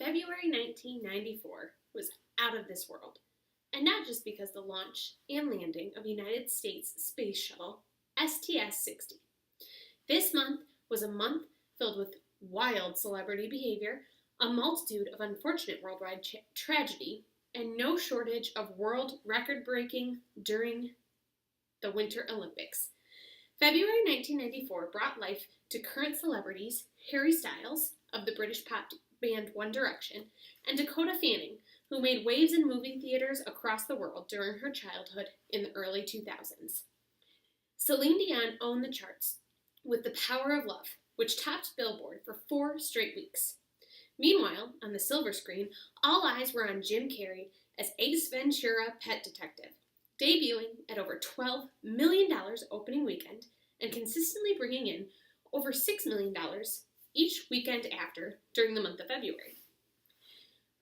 February 1994 was out of this world, and not just because the launch and landing of United States Space Shuttle STS-60. This month was a month filled with wild celebrity behavior, a multitude of unfortunate worldwide tragedy, and no shortage of world record-breaking during the Winter Olympics. February 1994 brought life to current celebrities Harry Styles of the British pop band One Direction and Dakota Fanning, who made waves in movie theaters across the world during her childhood in the early 2000s. Celine Dion owned the charts with The Power of Love, which topped Billboard for 4 straight weeks. Meanwhile, on the silver screen, all eyes were on Jim Carrey as Ace Ventura: Pet Detective, debuting at over $12 million opening weekend and consistently bringing in over $6 million each weekend after during the month of February.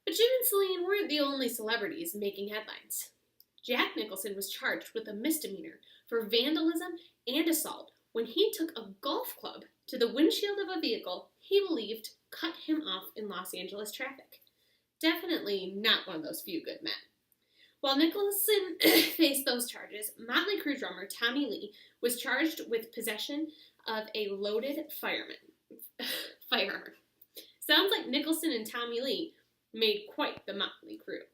But Jim and Celine weren't the only celebrities making headlines. Jack Nicholson was charged with a misdemeanor for vandalism and assault when he took a golf club to the windshield of a vehicle he believed cut him off in Los Angeles traffic. Definitely not one of those few good men. While Nicholson faced those charges, Motley Crue drummer Tommy Lee was charged with possession of a loaded firearm. Sounds like Nicholson and Tommy Lee made quite the Motley Crue.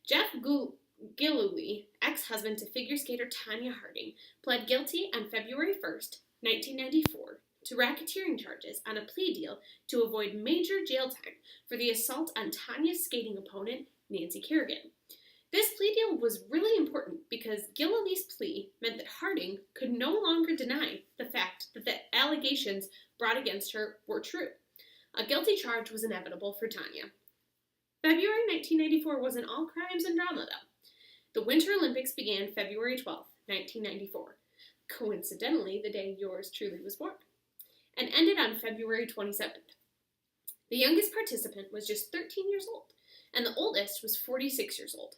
Jeff Gillooly, ex-husband to figure skater Tonya Harding, pled guilty on February 1st, 1994, to racketeering charges on a plea deal to avoid major jail time for the assault on Tonya's skating opponent, Nancy Kerrigan. This plea deal was really important because Gillooly's plea meant that Harding could no longer deny the fact that the allegations brought against her were true. A guilty charge was inevitable for Tonya. February 1994 wasn't all crimes and drama, though. The Winter Olympics began February 12, 1994, coincidentally the day yours truly was born, and ended on February 27th. The youngest participant was just 13 years old, and the oldest was 46 years old.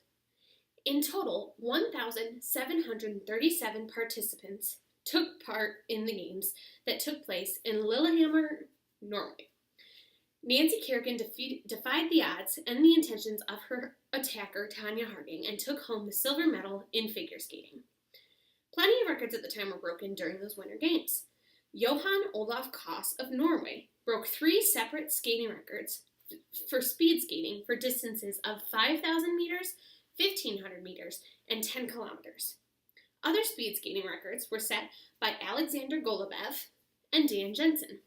In total, 1,737 participants took part in the games that took place in Lillehammer, Norway. Nancy Kerrigan defied the odds and the intentions of her attacker, Tonya Harding, and took home the silver medal in figure skating. Plenty of records at the time were broken during those Winter Games. Johan Olaf Koss of Norway broke 3 separate skating records for speed skating for distances of 5,000 meters, 1,500 meters, and 10 kilometers. Other speed skating records were set by Alexander Golubev and Dan Jensen.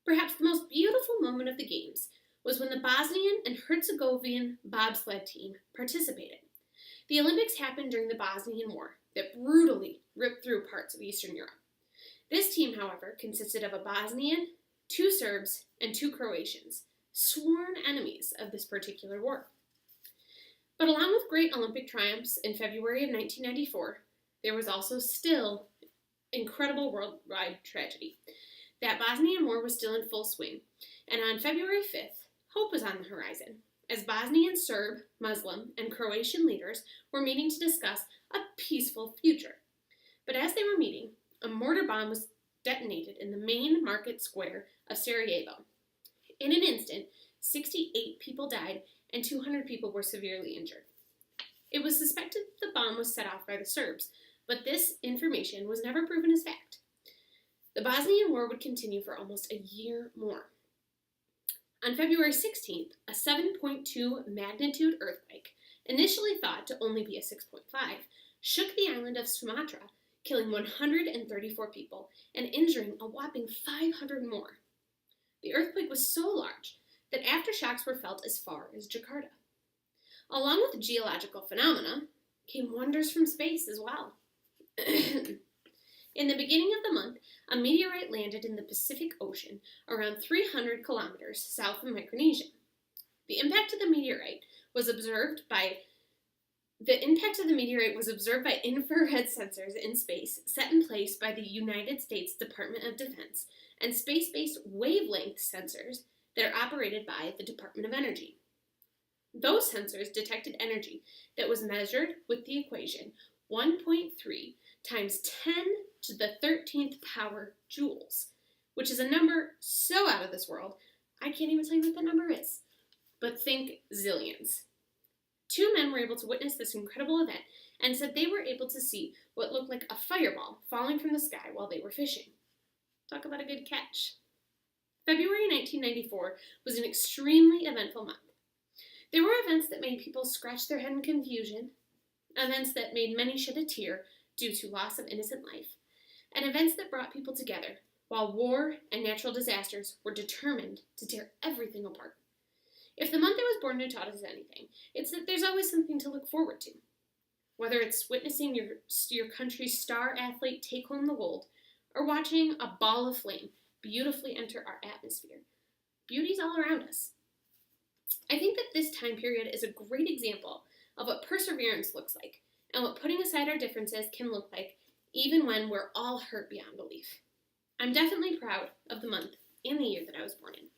Perhaps the most beautiful moment of the Games was when the Bosnian and Herzegovinian bobsled team participated. The Olympics happened during the Bosnian War that brutally ripped through parts of Eastern Europe. This team, however, consisted of a Bosnian, 2 Serbs, and 2 Croatians, sworn enemies of this particular war. But along with great Olympic triumphs in February of 1994, there was also still incredible worldwide tragedy. That Bosnian War was still in full swing, and on February 5th, hope was on the horizon, as Bosnian, Serb, Muslim, and Croatian leaders were meeting to discuss a peaceful future. But as they were meeting, a mortar bomb was detonated in the main market square of Sarajevo. In an instant, 68 people died and 200 people were severely injured. It was suspected that the bomb was set off by the Serbs, but this information was never proven as fact. The Bosnian War would continue for almost a year more. On February 16th, a 7.2 magnitude earthquake, initially thought to only be a 6.5, shook the island of Sumatra, killing 134 people and injuring a whopping 500 more. The earthquake was so large that aftershocks were felt as far as Jakarta. Along with geological phenomena came wonders from space as well. In the beginning of the month, a meteorite landed in the Pacific Ocean around 300 kilometers south of Micronesia. The impact of the meteorite was observed by infrared sensors in space set in place by the United States Department of Defense and space-based wavelength sensors that are operated by the Department of Energy. Those sensors detected energy that was measured with the equation 1.3 times 10 to the 13th power joules, which is a number so out of this world, I can't even tell you what that number is. but think zillions. Two men were able to witness this incredible event and said they were able to see what looked like a fireball falling from the sky while they were fishing. Talk about a good catch. February 1994 was an extremely eventful month. There were events that made people scratch their head in confusion, events that made many shed a tear due to loss of innocent life, and events that brought people together, while war and natural disasters were determined to tear everything apart. If the month I was born had taught us anything, it's that there's always something to look forward to. Whether it's witnessing your country's star athlete take home the gold, or watching a ball of flame beautifully enter our atmosphere, beauty's all around us. I think that this time period is a great example of what perseverance looks like, and what putting aside our differences can look like, even when we're all hurt beyond belief. I'm definitely proud of the month and the year that I was born in.